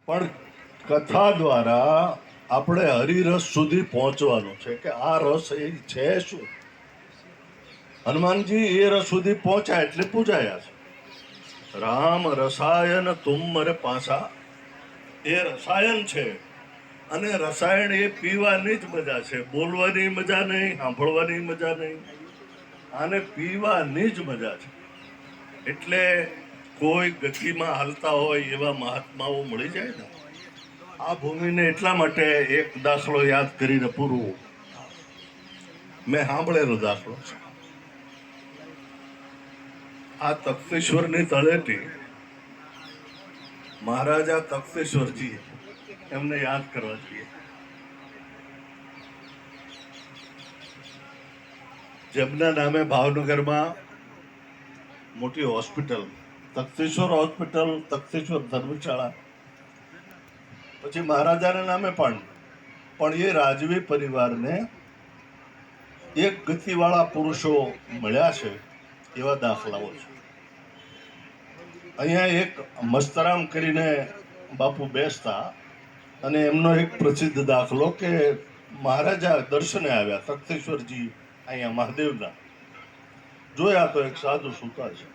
પણ કથા દ્વારા આપણે હરિરસ સુધી પહોંચવાનું છે કે આ રસ એ છે શું. હનુમાનજી એ રસ સુધી પહોંચ્યા એટલે પૂજાયા છે. રામ રસાયન તુમ મરે પાસા, એ રસાયન છે. અને રસાયણ એ પીવાની જ મજા છે, બોલવાની મજા નહીં, સાંભળવાની મજા નહીં, આને પીવાની જ મજા છે. એટલે કોઈ ગતિમાં હાલતા હોય એવા મહાત્માઓ મળી જાય ને. આ ભૂમિને એટલા માટે એક દાખલો યાદ કરીને પૂરું. મેં સાંભળેલો દાખલો છે. આ તખ્તેશ્વરની તળેટી મહારાજા તખ્તેશ્વરજી એમને યાદ કરવા જોઈએ. જેમના નામે ભાવનગરમાં મોટી હોસ્પિટલ, તખ્તેશ્વર હોસ્પિટલ, તખ્તેશ્વર ધર્મશાળા, પછી મહારાજાના નામે પણ એ રાજવી પરિવારને એક ગતિવાળા પુરુષો મળ્યા છે એવા દાખલાઓ છે. અહીંયા એક મસ્તરામ કરીને બાપુ બેસતા, અને એમનો એક પ્રસિદ્ધ દાખલો કે મહારાજા દર્શને આવ્યા તખ્તેશ્વરજી અહીંયા મહાદેવના, જોયા તો એક સાધુ સૂતા છે.